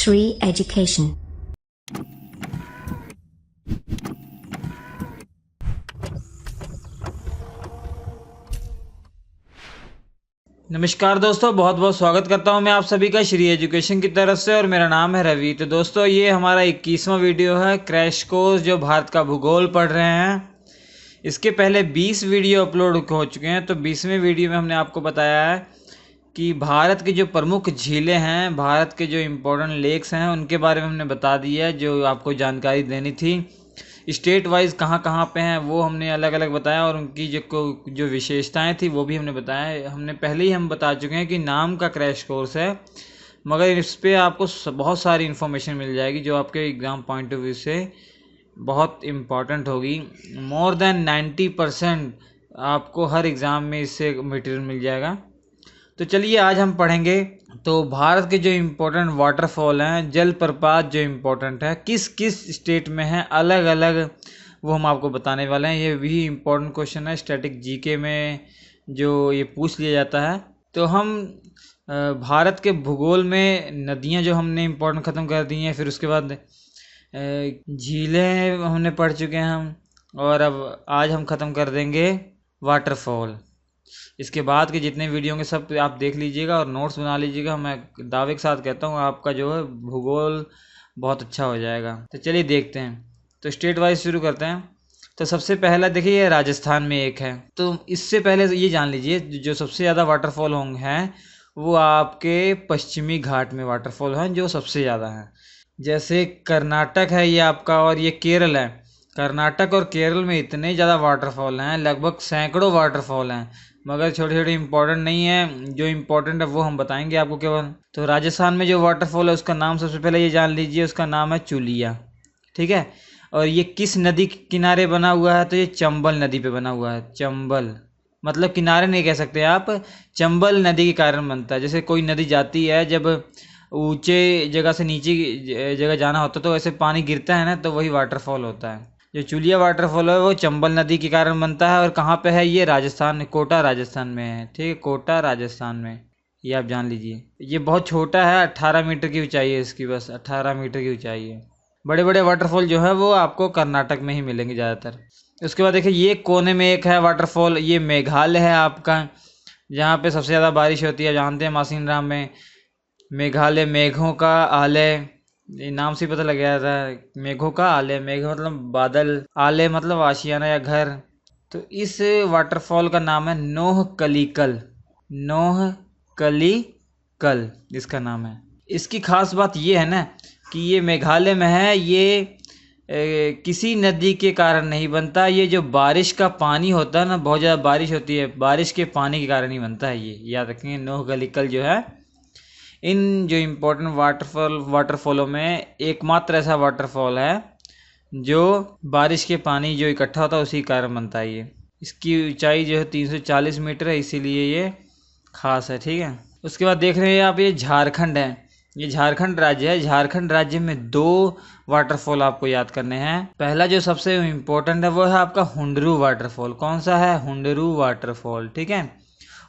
Shri Education। नमस्कार दोस्तों, बहुत बहुत स्वागत करता हूं मैं आप सभी का श्री एजुकेशन की तरफ से और मेरा नाम है रवि। तो दोस्तों, ये हमारा 21वां वीडियो है क्रैश कोर्स जो भारत का भूगोल पढ़ रहे हैं। इसके पहले 20 वीडियो अपलोड हो चुके हैं। तो 20वें वीडियो में हमने आपको बताया है कि भारत की जो प्रमुख झीलें हैं, भारत के जो इम्पोर्टेंट लेक्स हैं, उनके बारे में हमने बता दिया है जो आपको जानकारी देनी थी। स्टेट वाइज कहाँ कहाँ पे हैं वो हमने अलग अलग बताया और उनकी जो विशेषताएं थी वो भी हमने बताया। हमने पहले ही हम बता चुके हैं कि नाम का क्रैश कोर्स है, मगर इस पर आपको बहुत सारी इन्फॉर्मेशन मिल जाएगी जो आपके एग्ज़ाम पॉइंट ऑफ व्यू से बहुत इम्पॉर्टेंट होगी। मोर देन 90% आपको हर एग्ज़ाम में इससे मटेरियल मिल जाएगा। तो चलिए आज हम पढ़ेंगे तो भारत के जो इम्पोर्टेंट वाटरफॉल हैं, जलप्रपात जो इम्पोर्टेंट है, किस किस स्टेट में है, अलग अलग, वो हम आपको बताने वाले हैं। ये भी इम्पोर्टेंट क्वेश्चन है, स्टैटिक जीके में जो ये पूछ लिया जाता है। तो हम भारत के भूगोल में नदियां जो हमने इम्पोर्टेंट ख़त्म कर दी हैं, फिर उसके बाद झीलें हमने पढ़ चुके हैं हम, और अब आज हम ख़त्म कर देंगे वाटरफॉल। इसके बाद के जितने वीडियो होंगे सब आप देख लीजिएगा और नोट्स बना लीजिएगा। मैं दावे के साथ कहता हूँ आपका जो है भूगोल बहुत अच्छा हो जाएगा। तो चलिए देखते हैं। तो स्टेट वाइज शुरू करते हैं। तो सबसे पहला देखिए, ये राजस्थान में एक है। तो इससे पहले ये जान लीजिए जो सबसे ज़्यादा वाटरफॉल होंगे हैं वो आपके पश्चिमी घाट में वाटरफॉल हैं जो सबसे ज़्यादा हैं। जैसे कर्नाटक है ये आपका, और ये केरल है। कर्नाटक और केरल में इतने ज़्यादा वाटरफॉल हैं, लगभग सैकड़ों वाटरफॉल हैं, मगर छोटे छोटे इंपॉर्टेंट नहीं है। जो इम्पोर्टेंट है वो हम बताएंगे आपको केवल। तो राजस्थान में जो वाटरफॉल है उसका नाम सबसे पहले ये जान लीजिए, उसका नाम है चुलिया। ठीक है। और ये किस नदी के किनारे बना हुआ है? तो ये चंबल नदी पे बना हुआ है। चंबल मतलब किनारे नहीं कह सकते आप, चंबल नदी के कारण बनता है। जैसे कोई नदी जाती है, जब ऊंचे जगह से नीचे जगह जाना होता है तो ऐसे पानी गिरता है ना, तो वही वाटरफॉल होता है। जो चुलिया वाटरफॉल है वो चंबल नदी के कारण बनता है। और कहाँ पे है ये? राजस्थान, कोटा राजस्थान में है। ठीक है, कोटा राजस्थान में, ये आप जान लीजिए। ये बहुत छोटा है, 18 मीटर की ऊंचाई है इसकी, बस 18 मीटर की ऊंचाई है। बड़े बड़े वाटरफॉल जो है वो आपको कर्नाटक में ही मिलेंगे ज़्यादातर। उसके बाद देखिए, ये कोने में एक है वाटरफॉल, ये मेघालय है आपका, जहाँ पे सबसे ज़्यादा बारिश होती है। जानते हैं मासिन राम में मेघालय मेघों का आलय, ये नाम से पता लग गया था। मेघों का आलय, मेघ मतलब बादल, आलय मतलब आशियाना या घर। तो इस वाटरफॉल का नाम है नोह कलिकल। नोह कलिकल इसका नाम है। इसकी खास बात ये है ना कि ये मेघालय में है। ये किसी नदी के कारण नहीं बनता। ये जो बारिश का पानी होता है ना, बहुत ज़्यादा बारिश होती है, बारिश के पानी के कारण ही बनता है। ये याद रखेंगे, नोह कलिकल जो है। इन जो इम्पोर्टेंट वाटरफॉलों में एकमात्र ऐसा वाटरफॉल है जो बारिश के पानी जो इकट्ठा होता है उसी कारण बनता है ये। इसकी ऊंचाई जो है 340 मीटर है, इसीलिए ये खास है। ठीक है। उसके बाद देख रहे हैं आप, ये झारखंड है। ये झारखंड राज्य है। झारखंड राज्य में 2 वाटरफॉल आपको याद करने हैं। पहला जो सबसे इम्पोर्टेंट है वो है आपका हुंडरू वाटरफॉल। कौन सा है? हुंडरू वाटरफॉल। ठीक है।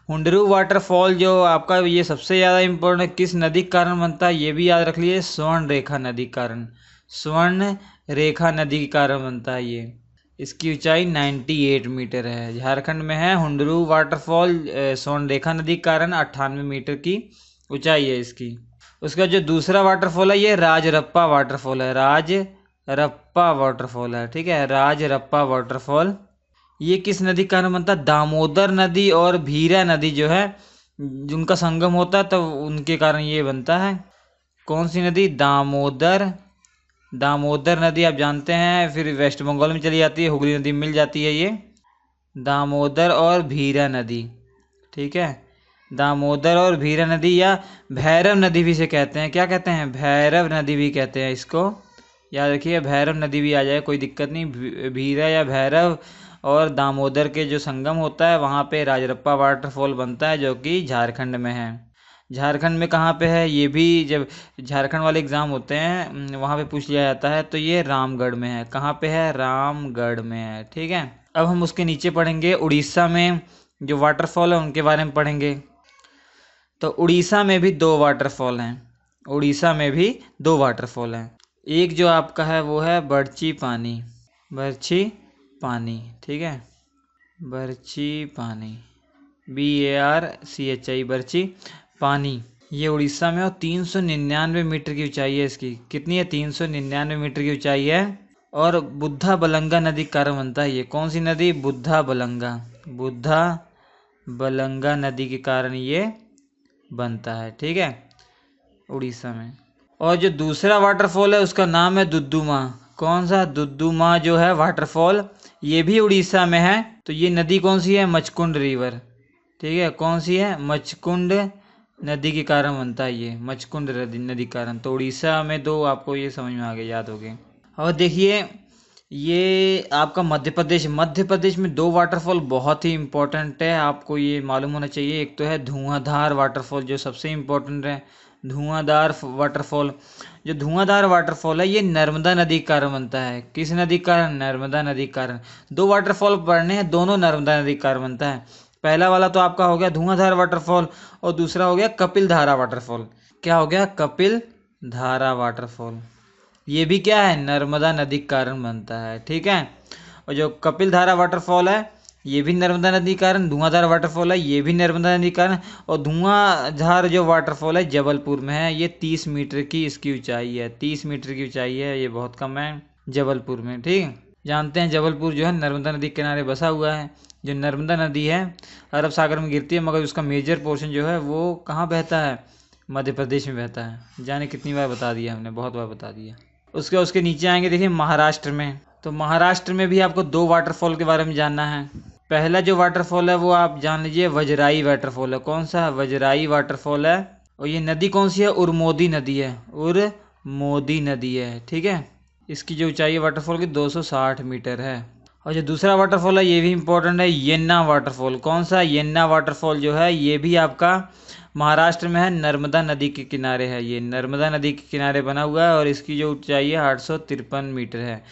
हुंडरू वाटरफॉल जो आपका ये सबसे ज़्यादा इम्पोर्टेंट किस नदी के कारण बनता है ये भी याद रख लीजिए, स्वर्ण रेखा नदी के कारण। स्वर्ण रेखा नदी के कारण बनता है ये। इसकी ऊंचाई 98 मीटर है। झारखंड में है हुंडरू वाटरफॉल, स्वर्ण रेखा नदी के कारण 98 मीटर की ऊंचाई है इसकी। उसका जो दूसरा वाटरफॉल है ये राजरप्पा वाटरफॉल है। राजरप्पा वाटरफॉल है। ठीक है, राजरप्पा वाटरफॉल। ये किस नदी का कारण बनता है? दामोदर नदी और भीरा नदी जो है, जिनका संगम होता है तो उनके कारण ये बनता है। कौन सी नदी? दामोदर। दामोदर नदी आप जानते हैं, फिर वेस्ट बंगाल में चली जाती है, हुगली नदी में मिल जाती है ये। दामोदर और भीरा नदी। ठीक है, दामोदर और भीरा नदी, या भैरव नदी भी इसे कहते हैं। क्या कहते हैं? भैरव नदी भी कहते हैं इसको। याद रखिए, भैरव नदी भी आ जाए, कोई दिक्कत नहीं। भीरा या भैरव और दामोदर के जो संगम होता है वहाँ पे राजरप्पा वाटरफॉल बनता है, जो कि झारखंड में है। झारखंड में कहाँ पे है? ये भी जब झारखंड वाले एग्ज़ाम होते हैं वहाँ पे पूछ लिया जाता है। तो ये रामगढ़ में है। कहाँ पे है? रामगढ़ में है। ठीक है। अब हम उसके नीचे पढ़ेंगे, उड़ीसा में जो वाटरफॉल है उनके बारे में पढ़ेंगे। तो उड़ीसा में भी 2 वाटरफॉल हैं। उड़ीसा में भी 2 वाटरफॉल हैं। एक जो आपका है वो है बरछी पानी, बरछी पानी, ठीक है, बरछी पानी, BARCHI, बरछी पानी, ये उड़ीसा में। और 399 मीटर की ऊंचाई है इसकी। कितनी है? 399 मीटर की ऊंचाई है। और बुद्धा बलंगा नदी के कारण बनता है ये। कौन सी नदी? बुद्धा बलंगा, बुद्धा बलंगा नदी के कारण ये बनता है, ठीक है, उड़ीसा में। और जो दूसरा वाटरफॉल है उसका नाम है दुद्दुमा। कौन सा? दुद्दुमा जो है वाटरफॉल, ये भी उड़ीसा में है। तो ये नदी कौन सी है? मचकुंड रिवर, ठीक है, कौन सी है? मचकुंड नदी के कारण बनता है ये, मचकुंड नदी के कारण। तो उड़ीसा में 2, आपको ये समझ में आ गया, याद हो गए। और देखिए ये आपका मध्य प्रदेश में 2 वाटरफॉल बहुत ही इम्पोर्टेंट है, आपको ये मालूम होना चाहिए। एक तो है धुआंधार वाटरफॉल, जो सबसे इम्पोर्टेंट है, धुआंधार वाटरफॉल। जो धुआंधार वाटरफॉल है ये नर्मदा नदी के कारण बनता है। किस नदी के कारण? नर्मदा नदी के कारण। 2 वाटरफॉल पढ़ने हैं, दोनों नर्मदा नदी के कारण बनता है। पहला वाला तो आपका हो गया धुआंधार वाटरफॉल, और दूसरा हो गया कपिल धारा वाटरफॉल। क्या हो गया? कपिल धारा वाटरफॉल। ये भी क्या है? नर्मदा नदी के कारण बनता है, ठीक है। और जो कपिल धारा वाटरफॉल है ये भी नर्मदा नदी के कारण। धुआंधार वाटरफॉल है ये भी नर्मदा नदी के कारण। और धुआंधार जो वाटरफॉल है जबलपुर में है। ये 30 मीटर की इसकी ऊंचाई है, 30 मीटर की ऊंचाई है, ये बहुत कम है जबलपुर में, ठीक है। जानते हैं जबलपुर जो है नर्मदा नदी के किनारे बसा हुआ है। जो नर्मदा नदी है अरब सागर में गिरती है, मगर उसका मेजर पोर्शन जो है वो कहाँ बहता है? मध्य प्रदेश में बहता है। जाने कितनी बार बता दिया हमने, बहुत बार बता दिया। उसके नीचे आएंगे, देखिए महाराष्ट्र में। तो महाराष्ट्र में भी आपको 2 वाटरफॉल के बारे में जानना है। पहला जो वाटरफॉल है वो आप जान लीजिए वजराई वाटरफॉल है। कौन सा? वजराई वाटरफॉल है। और ये नदी कौन सी है? उरमोदी नदी है, उरमोदी नदी है, ठीक है। इसकी जो ऊंचाई है वाटरफॉल की 260 मीटर है। और जो दूसरा वाटरफॉल है ये भी इम्पोर्टेंट है, येन्ना वाटरफॉल। कौन सा? येन्ना वाटरफॉल जो है ये भी आपका महाराष्ट्र में है, नर्मदा नदी के किनारे है। ये नर्मदा नदी के किनारे बना हुआ है और इसकी जो ऊंचाई है 853 मीटर है।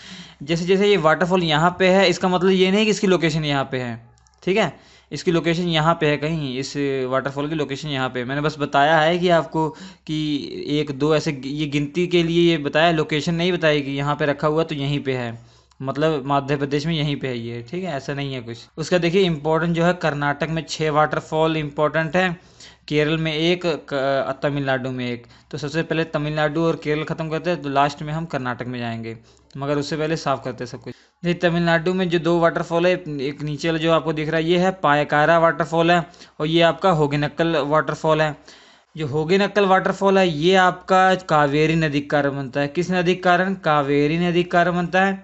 जैसे जैसे ये वाटरफॉल यहाँ पे है, इसका मतलब ये नहीं कि इसकी लोकेशन यहाँ पे है, ठीक है, इसकी लोकेशन यहाँ पे है कहीं, इस वाटरफॉल की लोकेशन यहाँ पे। मैंने बस बताया है कि आपको कि 1 2 ऐसे ये गिनती के लिए ये बताया, लोकेशन नहीं बताई कि यहाँ पे रखा हुआ तो यहीं पे है, मतलब मध्य प्रदेश में यहीं पे है ये, ठीक है, ऐसा नहीं है कुछ। उसका देखिए इम्पोर्टेंट जो है, कर्नाटक में 6 वाटरफॉल इम्पोर्टेंट है, केरल में 1, तमिलनाडु में 1। तो सबसे पहले तमिलनाडु और केरल खत्म करते हैं, तो लास्ट में हम कर्नाटक में जाएंगे, मगर उससे पहले साफ करते हैं सब कुछ। देखिए तमिलनाडु में जो 2 वाटरफॉल है, एक नीचे वाला जो आपको दिख रहा है ये है पायकारा वाटरफॉल है, और ये आपका होगेनक्कल वाटरफॉल है। जो होगेनक्कल वाटरफॉल है ये आपका कावेरी नदी के कारण बनता है। किस नदी के कारण? कावेरी नदी के कारण बनता है।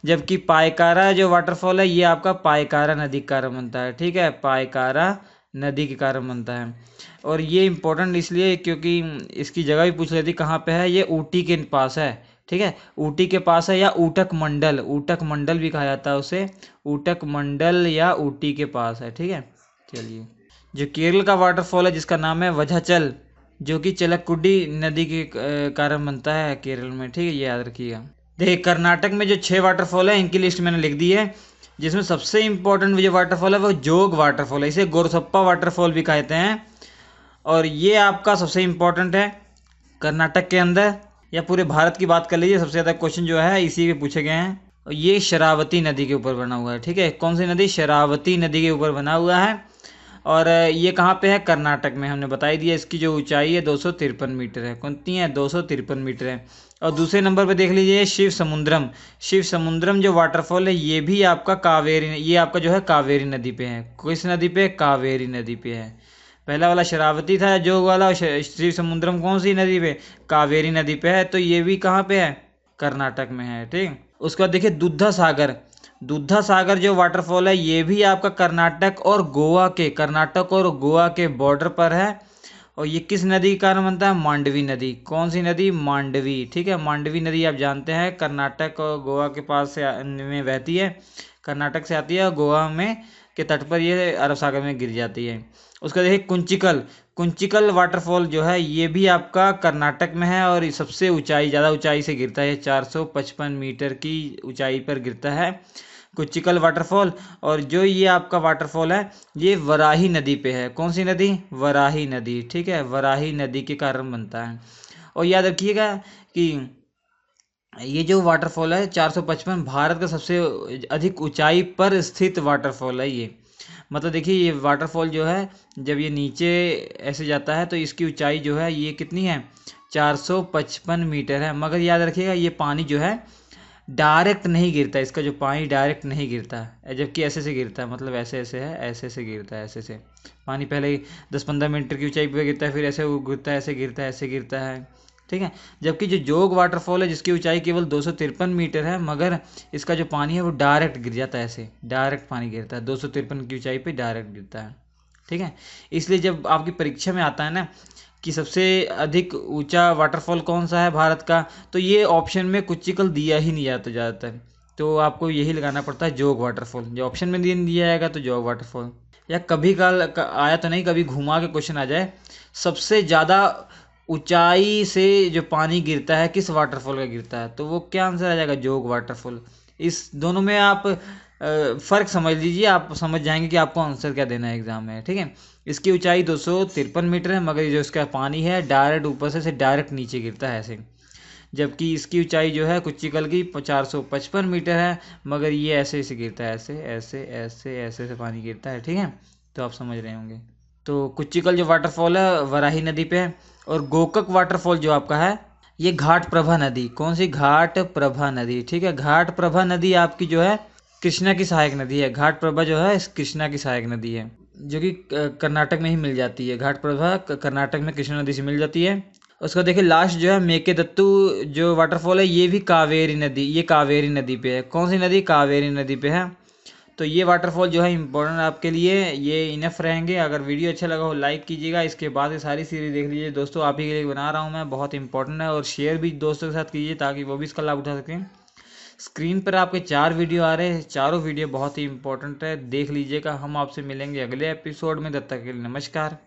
जबकि पायकारा जो वाटरफॉल है ये आपका पायकारा नदी के कारण बनता है, ठीक है, पायकारा नदी के कारण बनता है। और ये इम्पोर्टेंट इसलिए क्योंकि इसकी जगह भी पूछ लेती कहाँ पे है, ये ऊटी के पास है, ठीक है, ऊटी के पास है, या ऊटक मंडल, ऊटक मंडल भी कहा जाता है उसे, ऊटक मंडल या ऊटी के पास है, ठीक है। चलिए, जो केरल का वाटरफॉल है जिसका नाम है वझाचल, जो कि चलक्कुडी नदी के कारण बनता है केरल में, ठीक है, ये याद रखिएगा। देखिए कर्नाटक में जो 6 वाटरफॉल है इनकी लिस्ट मैंने लिख दी है, जिसमें सबसे इम्पोर्टेंट जो वाटरफॉल है वो जोग वाटरफॉल है, इसे गोरसप्पा वाटरफॉल भी कहते हैं। और ये आपका सबसे इम्पोर्टेंट है कर्नाटक के अंदर, या पूरे भारत की बात कर लीजिए, सबसे ज़्यादा क्वेश्चन जो है इसी के पूछे गए हैं। और ये शरावती नदी के ऊपर बना हुआ है, ठीक है, कौन सी नदी? शरावती नदी के ऊपर बना हुआ है। और ये कहाँ पे है? कर्नाटक में, हमने बता ही दिया। इसकी जो ऊंचाई है 253 मीटर है। कितनी है? 253 मीटर है। और दूसरे नंबर पे देख लीजिए शिव समुद्रम। शिव समुद्रम जो वाटरफॉल है ये भी आपका कावेरी, ये आपका जो है कावेरी नदी पे है। किस नदी पे? कावेरी नदी पे है। पहला वाला शरावती था जोग वाला, शिव समुद्रम कौन सी नदी पे? कावेरी नदी पे है। तो ये भी कहाँ पे है? कर्नाटक में है, ठीक। उसके बाद देखिए दूधा सागर। दूधा सागर जो वाटरफॉल है ये भी आपका कर्नाटक और गोवा के बॉर्डर पर है। और ये किस नदी के कारण बनता है? मांडवी नदी। कौन सी नदी? मांडवी, ठीक है, मांडवी नदी आप जानते हैं कर्नाटक और गोवा के पास से में बहती है, कर्नाटक से आती है और गोवा में के तट पर ये अरब सागर में गिर जाती है। उसका देखिए कुंचिकल वाटरफॉल जो है ये भी आपका कर्नाटक में है, और सबसे ज़्यादा ऊंचाई से गिरता है, 455 मीटर की ऊंचाई पर गिरता है कुंचिकल वाटरफॉल। और जो ये आपका वाटरफॉल है ये वराही नदी पे है। कौन सी नदी? वराही नदी, ठीक है, वराही नदी के कारण बनता है। और याद रखिएगा कि ये जो वाटरफॉल है 455 भारत का सबसे अधिक ऊंचाई पर स्थित वाटरफॉल है ये। मतलब देखिए ये वाटरफॉल जो है जब ये नीचे ऐसे जाता है तो इसकी ऊंचाई जो है ये कितनी है, 455 मीटर है। मगर याद रखिएगा ये पानी जो है डायरेक्ट नहीं गिरता, इसका जो पानी डायरेक्ट नहीं गिरता है, जबकि ऐसे से गिरता है, मतलब ऐसे ऐसे है, ऐसे से गिरता है, ऐसे से पानी पहले 10-15 मीटर की ऊंचाई पर गिरता है, फिर ऐसे वो गिरता है, ऐसे गिरता है, ऐसे गिरता है, ठीक है। जबकि जो जोग वाटरफॉल है जिसकी ऊंचाई केवल 253 मीटर है, मगर इसका जो पानी है वो डायरेक्ट गिर जाता है, ऐसे डायरेक्ट पानी गिरता है, 253 की ऊंचाई पे डायरेक्ट गिरता है, ठीक है। इसलिए जब आपकी परीक्षा में आता है ना कि सबसे अधिक ऊंचा वाटरफॉल कौन सा है भारत का, तो ये ऑप्शन में कुचिकल दिया ही नहीं जाता ज़्यादातर, तो आपको यही लगाना पड़ता है जोग वाटरफॉल। जो ऑप्शन में दिया जाएगा तो जोग वाटरफॉल, या कभी आया तो नहीं, कभी घुमा के क्वेश्चन आ जाए सबसे ज़्यादा ऊंचाई से जो पानी गिरता है किस वाटरफॉल का गिरता है, तो वो क्या आंसर आ जाएगा, जोग वाटरफॉल। इस दोनों में आप फ़र्क समझ लीजिए, आप समझ जाएंगे कि आपको आंसर क्या देना है एग्जाम में, ठीक है। इसकी ऊंचाई 253 मीटर है, मगर जो इसका पानी है डायरेक्ट ऊपर से डायरेक्ट नीचे गिरता है ऐसे। जबकि इसकी ऊंचाई जो है कुचिकल की 455 मीटर है, मगर ये ऐसे ऐसे गिरता है, ऐसे ऐसे ऐसे ऐसे से पानी गिरता है, ठीक है। तो आप समझ रहे होंगे। तो कुचिकल जो वाटरफॉल है वराही नदी पे है, और गोकक वाटरफॉल जो आपका है ये घाट प्रभा नदी, कौन सी, घाट प्रभा नदी, ठीक है। घाट प्रभा नदी आपकी जो है कृष्णा की सहायक नदी है। घाट प्रभा जो है कृष्णा की सहायक नदी है, जो कि कर्नाटक में ही मिल जाती है। घाट प्रभा कर्नाटक में कृष्णा नदी से मिल जाती है। उसका देखिए लास्ट जो है मेकेदत्तू जो वाटरफॉल है ये भी कावेरी नदी, ये कावेरी नदी पे है। कौन सी नदी, कावेरी नदी पे है। तो ये वाटरफॉल जो है इम्पोर्टेंट आपके लिए, ये इनफ रहेंगे। अगर वीडियो अच्छा लगा हो लाइक कीजिएगा, इसके बाद ये सारी सीरीज देख लीजिए दोस्तों, आप ही के लिए बना रहा हूँ मैं, बहुत इंपॉर्टेंट है। और शेयर भी दोस्तों के साथ कीजिए ताकि वो भी इसका लाभ उठा सकें। स्क्रीन पर आपके 4 वीडियो आ रहे हैं, चारों वीडियो बहुत ही इंपॉर्टेंट है, देख लीजिएगा। हम आपसे मिलेंगे अगले एपिसोड में, तब तक के लिए नमस्कार।